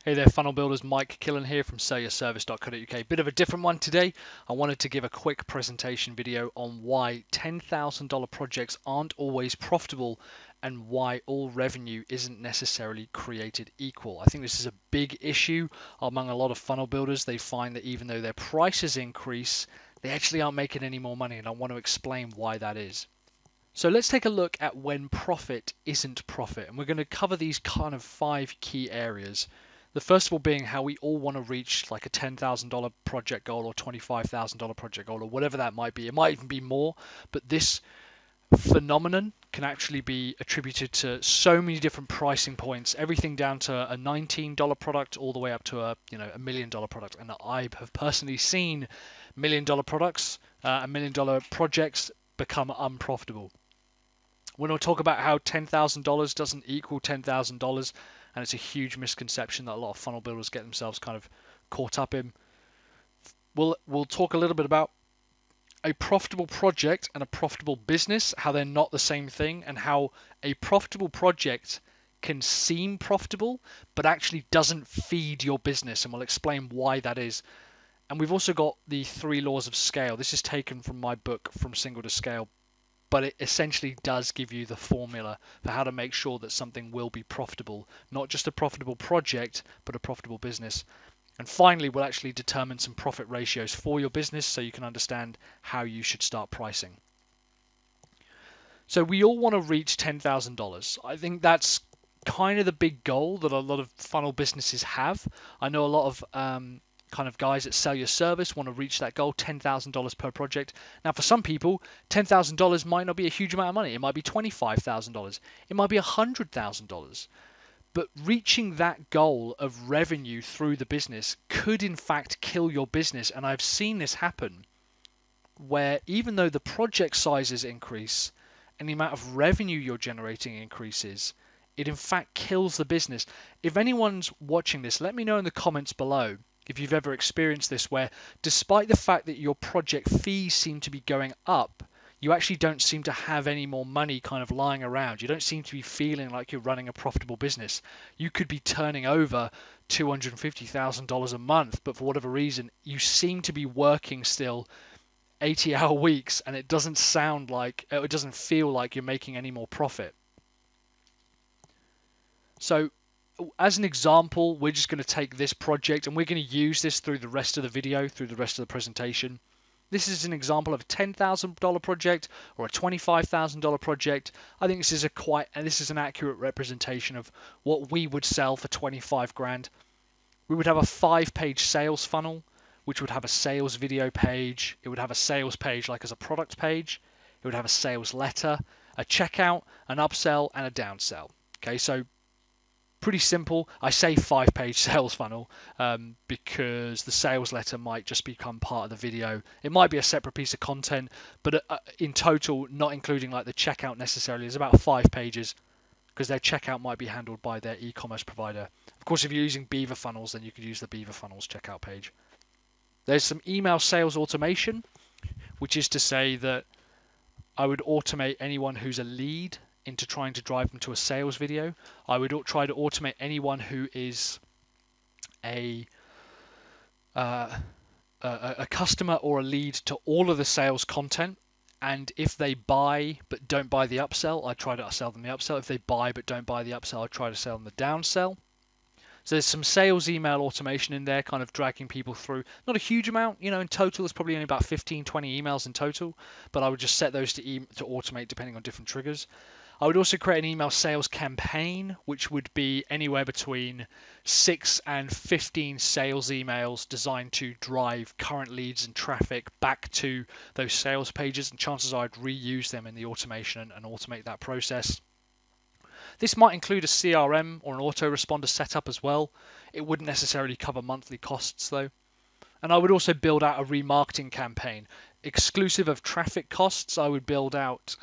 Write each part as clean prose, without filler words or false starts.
Hey there, funnel builders. Mike Killen here from sellyourservice.co.uk. Bit of a different one today. I wanted to give a quick presentation video on why $10,000 projects aren't always profitable and why all revenue isn't necessarily created equal. I think this is a big issue among a lot of funnel builders. They find that even though their prices increase, they actually aren't making any more money, and I want to explain why that is. So let's take a look at when profit isn't profit, and we're going to cover these kind of 5 key areas. The first of all being how we all want to reach like a $10,000 project goal or $25,000 project goal or whatever that might be. It might even be more, but this phenomenon can actually be attributed to so many different pricing points, everything down to a $19 product all the way up to a $1 million product. And I have personally seen $1 million products, $1 million projects become unprofitable. When I talk about how $10,000 doesn't equal $10,000, and it's a huge misconception that a lot of funnel builders get themselves kind of caught up in. We'll talk a little bit about a profitable project and a profitable business, how they're not the same thing, and how a profitable project can seem profitable but actually doesn't feed your business, and we'll explain why that is. And we've also got the 3 laws of scale. This is taken from my book From Single to Scale, but it essentially does give you the formula for how to make sure that something will be profitable, not just a profitable project, but a profitable business. And finally, we'll actually determine some profit ratios for your business so you can understand how you should start pricing. So we all want to reach $10,000. I think that's kind of the big goal that a lot of funnel businesses have. I know a lot of kind of guys that sell your service want to reach that goal, $10,000 per project. Now, for some people, $10,000 might not be a huge amount of money. It might be $25,000. It might be $100,000. But reaching that goal of revenue through the business could in fact kill your business. And I've seen this happen where even though the project sizes increase and the amount of revenue you're generating increases, it in fact kills the business. If anyone's watching this, let me know in the comments below if you've ever experienced this, where despite the fact that your project fees seem to be going up, you actually don't seem to have any more money kind of lying around. You don't seem to be feeling like you're running a profitable business. You could be turning over $250,000 a month, but for whatever reason, you seem to be working still 80-hour weeks, and it doesn't feel like you're making any more profit. So as an example, we're just going to take this project and we're going to use this through the rest of the video, through the rest of the presentation. This is an example of a $10,000 project or a $25,000 project. I think this is an accurate representation of what we would sell for 25 grand. We would have a 5-page sales funnel, which would have a sales video page. It would have a sales page like as a product page. It would have a sales letter, a checkout, an upsell, and a downsell. Okay, so pretty simple. I say 5-page sales funnel because the sales letter might just become part of the video. It might be a separate piece of content, but in total, not including like the checkout necessarily, is about 5 pages because their checkout might be handled by their e-commerce provider. Of course, if you're using Beaver funnels, then you could use the Beaver funnels checkout page. There's some email sales automation, which is to say that I would automate anyone who's a lead into trying to drive them to a sales video. I would try to automate anyone who is a a customer or a lead to all of the sales content. And if they buy but don't buy the upsell, I try to sell them the upsell. If they buy but don't buy the upsell, I try to sell them the downsell. So there's some sales email automation in there, kind of dragging people through. Not a huge amount, in total there's probably only about 15, 20 emails in total, but I would just set those to automate depending on different triggers. I would also create an email sales campaign, which would be anywhere between 6 and 15 sales emails designed to drive current leads and traffic back to those sales pages, and chances are I'd reuse them in the automation and automate that process. This might include a CRM or an autoresponder setup as well. It wouldn't necessarily cover monthly costs though. And I would also build out a remarketing campaign. Exclusive of traffic costs, I would build out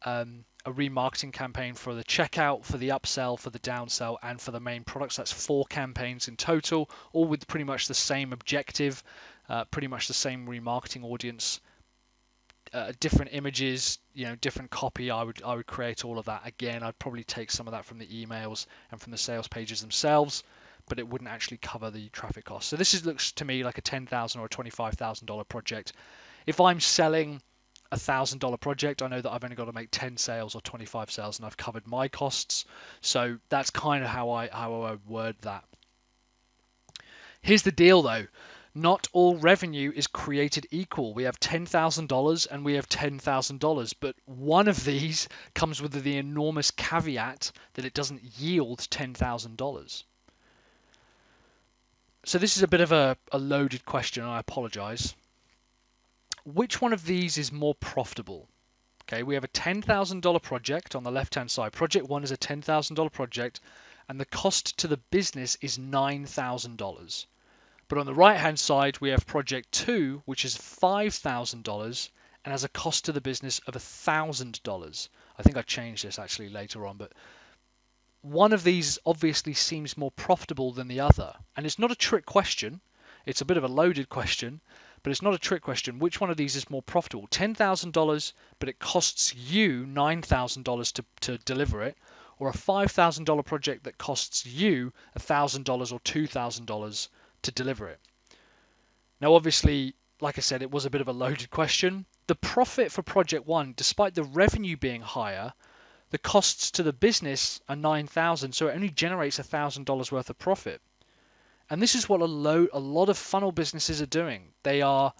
a remarketing campaign for the checkout, for the upsell, for the downsell, and for the main products. That's 4 campaigns in total, all with pretty much the same objective, pretty much the same remarketing audience. Different images, different copy. I would create all of that. Again, I'd probably take some of that from the emails and from the sales pages themselves, but it wouldn't actually cover the traffic costs. So this looks to me like a $10,000 or a $25,000 project. If I'm selling a $1,000 project, I know that I've only got to make 10 sales or 25 sales, and I've covered my costs. So that's kind of how I word that. Here's the deal though. Not all revenue is created equal. We have $10,000 and we have $10,000, but one of these comes with the enormous caveat that it doesn't yield $10,000. So this is a bit of a loaded question, and I apologize. Which one of these is more profitable? Okay, we have a $10,000 project on the left-hand side. Project 1 is a $10,000 project, and the cost to the business is $9,000. But on the right-hand side, we have project 2, which is $5,000 and has a cost to the business of $1,000. I think I changed this actually later on, but one of these obviously seems more profitable than the other. And it's not a trick question. It's a bit of a loaded question, but it's not a trick question. Which one of these is more profitable? $10,000, but it costs you $9,000 to deliver it, or a $5,000 project that costs you $1,000 or $2,000 to deliver it? Now, obviously, like I said, it was a bit of a loaded question. The profit for project 1, despite the revenue being higher, the costs to the business are $9,000, so it only generates $1,000 worth of profit. And this is what a lot of funnel businesses are doing. The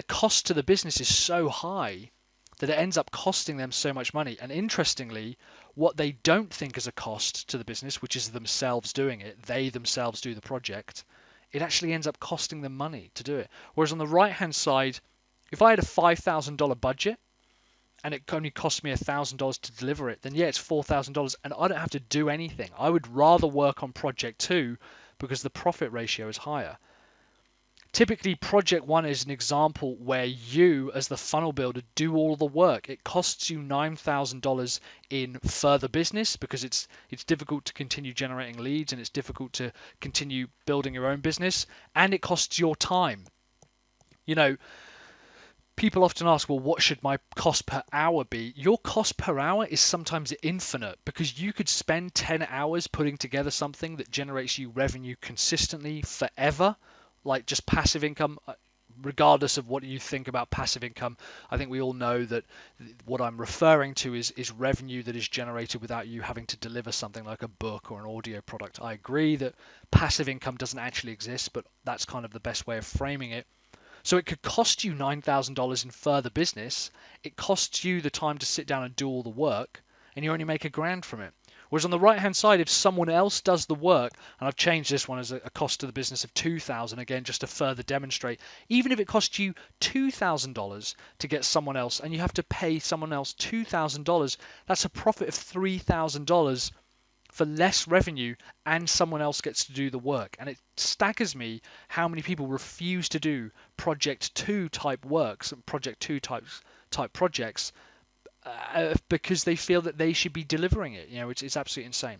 cost to the business is so high that it ends up costing them so much money. And interestingly, what they don't think is a cost to the business, which is themselves doing it, they themselves do the project, it actually ends up costing them money to do it. Whereas on the right-hand side, if I had a $5,000 budget and it only cost me $1,000 to deliver it, then yeah, it's $4,000 and I don't have to do anything. I would rather work on project 2 because the profit ratio is higher. Typically, project 1 is an example where you, as the funnel builder, do all the work. It costs you $9,000 in further business because it's difficult to continue generating leads and it's difficult to continue building your own business, and it costs your time. You know, people often ask, well, what should my cost per hour be? Your cost per hour is sometimes infinite because you could spend 10 hours putting together something that generates you revenue consistently forever, like just passive income. Regardless of what you think about passive income, I think we all know that what I'm referring to is revenue that is generated without you having to deliver something like a book or an audio product. I agree that passive income doesn't actually exist, but that's kind of the best way of framing it. So it could cost you $9,000 in further business. It costs you the time to sit down and do all the work, and you only make $1,000 from it. Whereas on the right-hand side, if someone else does the work, and I've changed this one as a cost to the business of $2,000 again, just to further demonstrate, even if it costs you $2,000 to get someone else, and you have to pay someone else $2,000, that's a profit of $3,000 for less revenue, and someone else gets to do the work. And it staggers me how many people refuse to do project 2 type works and project 2 type projects because they feel that they should be delivering it. You know, it's absolutely insane.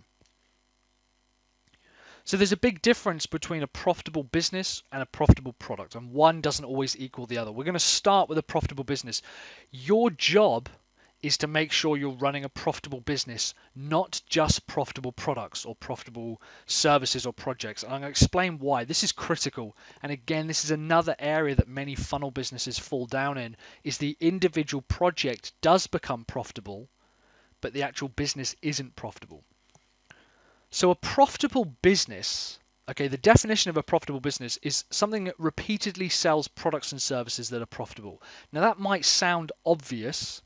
So there's a big difference between a profitable business and a profitable product, and one doesn't always equal the other. We're going to start with a profitable business. Your job is to make sure you're running a profitable business, not just profitable products or profitable services or projects. And I'm going to explain why. This is critical. And again, this is another area that many funnel businesses fall down in, is the individual project does become profitable, but the actual business isn't profitable. So a profitable business, okay, the definition of a profitable business is something that repeatedly sells products and services that are profitable. Now that might sound obvious,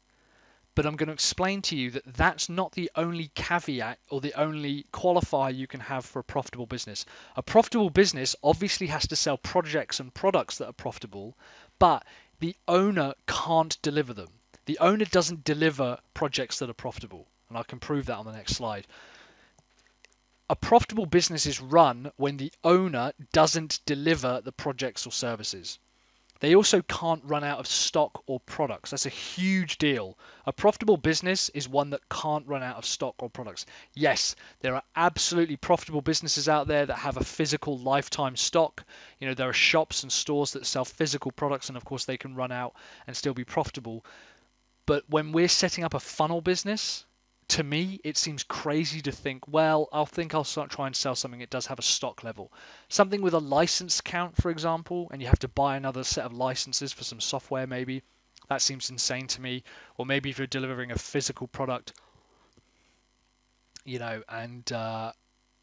but I'm going to explain to you that that's not the only caveat or the only qualifier you can have for a profitable business. A profitable business obviously has to sell projects and products that are profitable, but the owner can't deliver them. The owner doesn't deliver projects that are profitable, and I can prove that on the next slide. A profitable business is run when the owner doesn't deliver the projects or services. They also can't run out of stock or products. That's a huge deal. A profitable business is one that can't run out of stock or products. Yes, there are absolutely profitable businesses out there that have a physical lifetime stock. You know, there are shops and stores that sell physical products, and of course they can run out and still be profitable. But when we're setting up a funnel business, to me, it seems crazy to think, well, I'll start try and sell something that does have a stock level. Something with a license count, for example, and you have to buy another set of licenses for some software maybe. That seems insane to me. Or maybe if you're delivering a physical product, and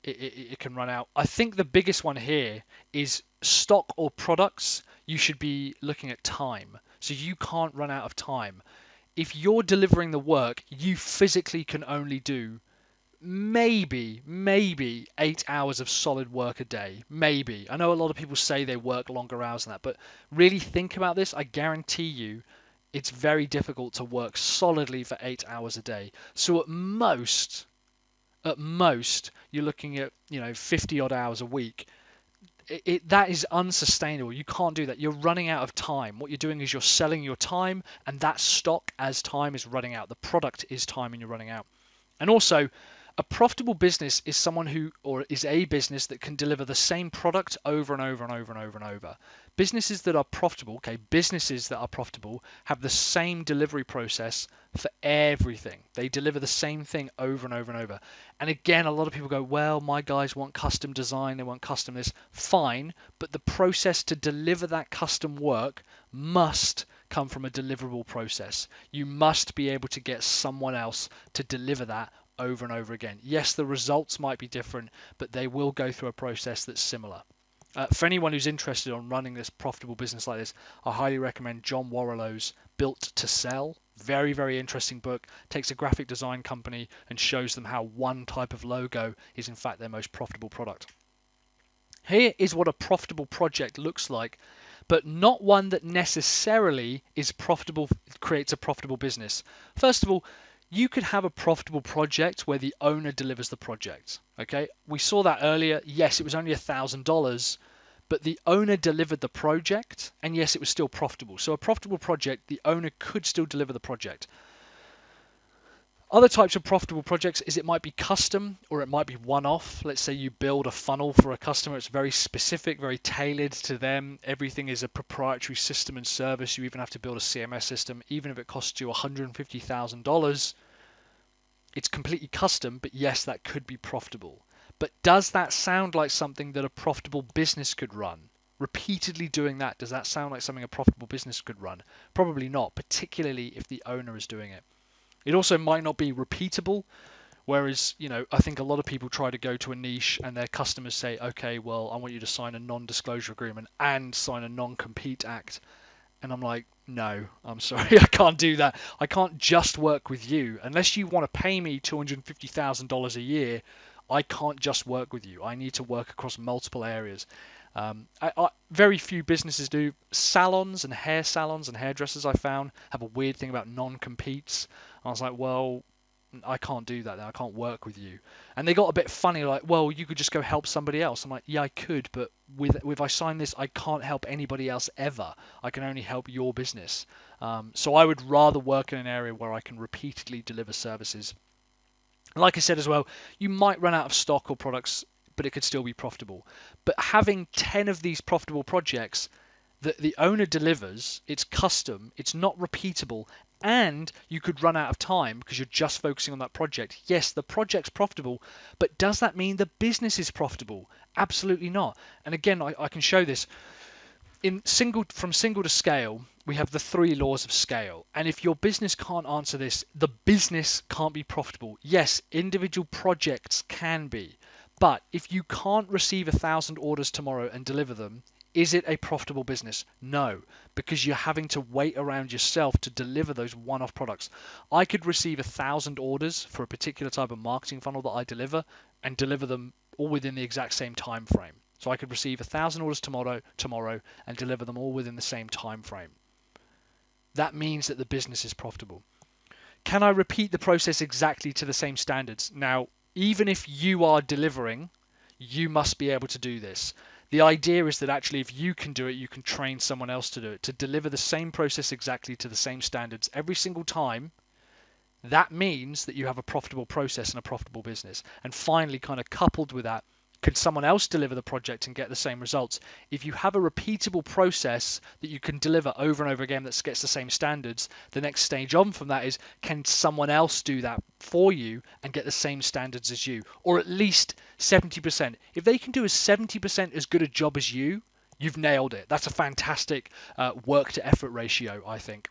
it can run out. I think the biggest one here is stock or products. You should be looking at time. So you can't run out of time. If you're delivering the work, you physically can only do maybe 8 hours of solid work a day. Maybe. I know a lot of people say they work longer hours than that, but really think about this. I guarantee you it's very difficult to work solidly for 8 hours a day. So at most, you're looking at 50 odd hours a week. That is unsustainable. You can't do that. You're running out of time. What you're doing is you're selling your time, and that stock as time is running out. The product is time, and you're running out. And also, a profitable business is someone who, or is a business that can deliver the same product over and over and over and over and over. Businesses that are profitable have the same delivery process for everything. They deliver the same thing over and over and over. And again, a lot of people go, well, my guys want custom design, they want custom this. Fine, but the process to deliver that custom work must come from a deliverable process. You must be able to get someone else to deliver that over and over again. Yes, the results might be different, but they will go through a process that's similar. For anyone who's interested on running this profitable business like this, I highly recommend John Warrillow's Built to Sell. Very, very interesting book. Takes a graphic design company and shows them how one type of logo is in fact their most profitable product. Here is what a profitable project looks like, but not one that necessarily is profitable, creates a profitable business. First of all, you could have a profitable project where the owner delivers the project. Okay, we saw that earlier. Yes, it was only $1,000, but the owner delivered the project, and yes, it was still profitable. So a profitable project, the owner could still deliver the project. Other types of profitable projects is it might be custom or it might be one-off. Let's say you build a funnel for a customer. It's very specific, very tailored to them. Everything is a proprietary system and service. You even have to build a CMS system. Even if it costs you $150,000, it's completely custom, but yes, that could be profitable. But does that sound like something that a profitable business could run? Repeatedly doing that, does that sound like something a profitable business could run? Probably not, particularly if the owner is doing it. It also might not be repeatable, whereas, I think a lot of people try to go to a niche and their customers say, okay, well, I want you to sign a non-disclosure agreement and sign a non-compete act. And I'm like, no, I'm sorry, I can't do that. I can't just work with you. Unless you want to pay me $250,000 a year, I can't just work with you. I need to work across multiple areas. Very few businesses do. Salons and hairdressers, I found, have a weird thing about non-competes. I was like, well, I can't do that. I can't work with you. And they got a bit funny, like, well, you could just go help somebody else. I'm like, yeah, I could, but if I sign this, I can't help anybody else ever. I can only help your business. So I would rather work in an area where I can repeatedly deliver services. Like I said as well, you might run out of stock or products, but it could still be profitable. But having 10 of these profitable projects that the owner delivers, it's custom, it's not repeatable, and you could run out of time because you're just focusing on that project. Yes, the project's profitable, but does that mean the business is profitable? Absolutely not. And again, I can show this. From single to scale, we have the 3 laws of scale. And if your business can't answer this, the business can't be profitable. Yes, individual projects can be. But if you can't receive 1,000 orders tomorrow and deliver them, is it a profitable business? No, because you're having to wait around yourself to deliver those one-off products. I could receive 1,000 orders for a particular type of marketing funnel that I deliver and deliver them all within the exact same time frame. So I could receive 1,000 orders tomorrow and deliver them all within the same time frame. That means that the business is profitable. Can I repeat the process exactly to the same standards? Now, even if you are delivering, you must be able to do this. The idea is that actually if you can do it, you can train someone else to do it. To deliver the same process exactly to the same standards every single time, that means that you have a profitable process and a profitable business. And finally, kind of coupled with that, Could someone else deliver the project and get the same results? If you have a repeatable process that you can deliver over and over again that gets the same standards, the next stage on from that is, can someone else do that for you and get the same standards as you? Or at least 70%. If they can do a 70% as good a job as you, you've nailed it. That's a fantastic work to effort ratio, I think.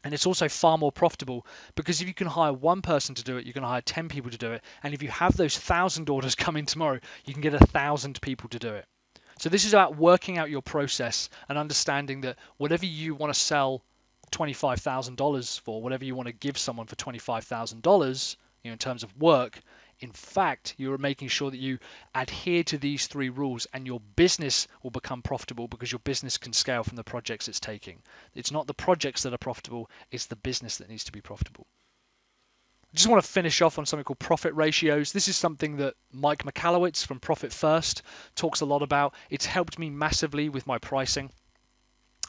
And it's also far more profitable because if you can hire one person to do it, you can hire 10 people to do it. And if you have those 1,000 orders come in tomorrow, you can get 1,000 people to do it. So this is about working out your process and understanding that whatever you want to sell $25,000 for, whatever you want to give someone for $25,000, in terms of work, in fact, you're making sure that you adhere to these three rules and your business will become profitable because your business can scale from the projects it's taking. It's not the projects that are profitable, it's the business that needs to be profitable. I just want to finish off on something called profit ratios. This is something that Mike Michalowicz from Profit First talks a lot about. It's helped me massively with my pricing.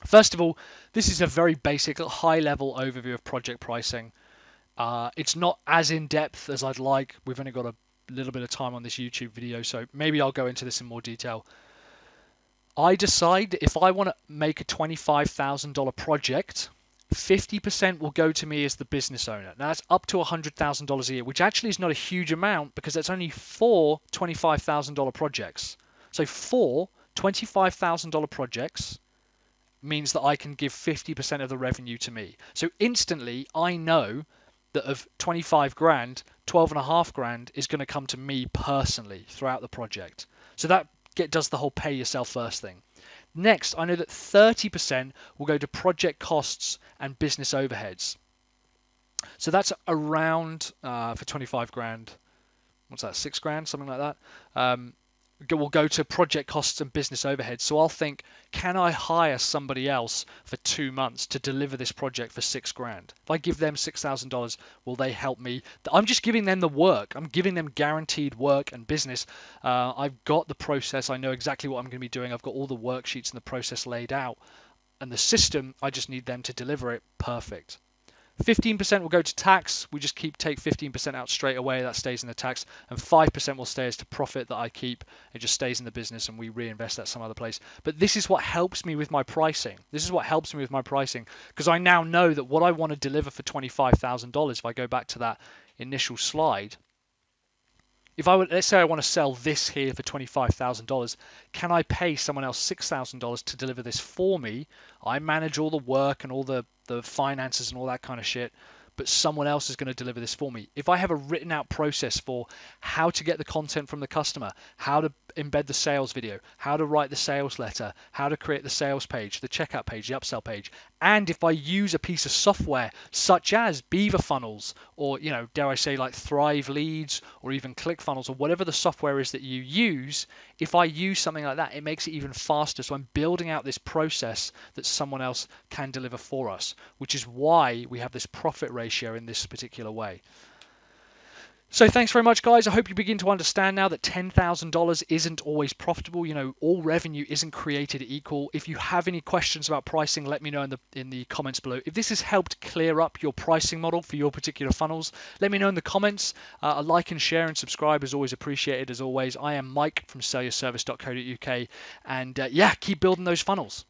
First of all, this is a very basic, high-level overview of project pricing. It's not as in-depth as I'd like. We've only got a little bit of time on this YouTube video, so maybe I'll go into this in more detail. I decide if I want to make a $25,000 project, 50% will go to me as the business owner. Now that's up to $100,000 a year, which actually is not a huge amount because that's only 4 $25,000 projects. So 4 $25,000 projects means that I can give 50% of the revenue to me. So instantly I know that of 25 grand, 12.5 grand is going to come to me personally throughout the project. So that does the whole pay yourself first thing. Next, I know that 30% will go to project costs and business overheads. So that's around, for 25 grand, what's that, 6 grand, something like that. Will go to project costs and business overheads. So I'll think, can I hire somebody else for 2 months to deliver this project for 6 grand? If I give them $6,000, will they help me? I'm just giving them the work. I'm giving them guaranteed work and business. I've got the process. I know exactly what I'm going to be doing. I've got all the worksheets and the process laid out. And the system, I just need them to deliver it perfect. 15% will go to tax. We just take 15% out straight away. That stays in the tax. And 5% will stay as to profit that I keep. It just stays in the business and we reinvest that some other place. But this is what helps me with my pricing. This is what helps me with my pricing because I now know that what I want to deliver for $25,000, if I go back to that initial slide, let's say I want to sell this here for $25,000, can I pay someone else $6,000 to deliver this for me? I manage all the work and all the finances and all that kind of shit, but someone else is going to deliver this for me. If I have a written out process for how to get the content from the customer, how to embed the sales video, how to write the sales letter, how to create the sales page, the checkout page, the upsell page, and if I use a piece of software such as Beaver Funnels or, dare I say like Thrive Leads or even ClickFunnels or whatever the software is that you use, if I use something like that, it makes it even faster. So I'm building out this process that someone else can deliver for us, which is why we have this profit ratio in this particular way. So thanks very much, guys. I hope you begin to understand now that $10,000 isn't always profitable. All revenue isn't created equal. If you have any questions about pricing, let me know in the comments below. If this has helped clear up your pricing model for your particular funnels, let me know in the comments. A like and share and subscribe is always appreciated. As always, I am Mike from sellyourservice.co.uk, and keep building those funnels.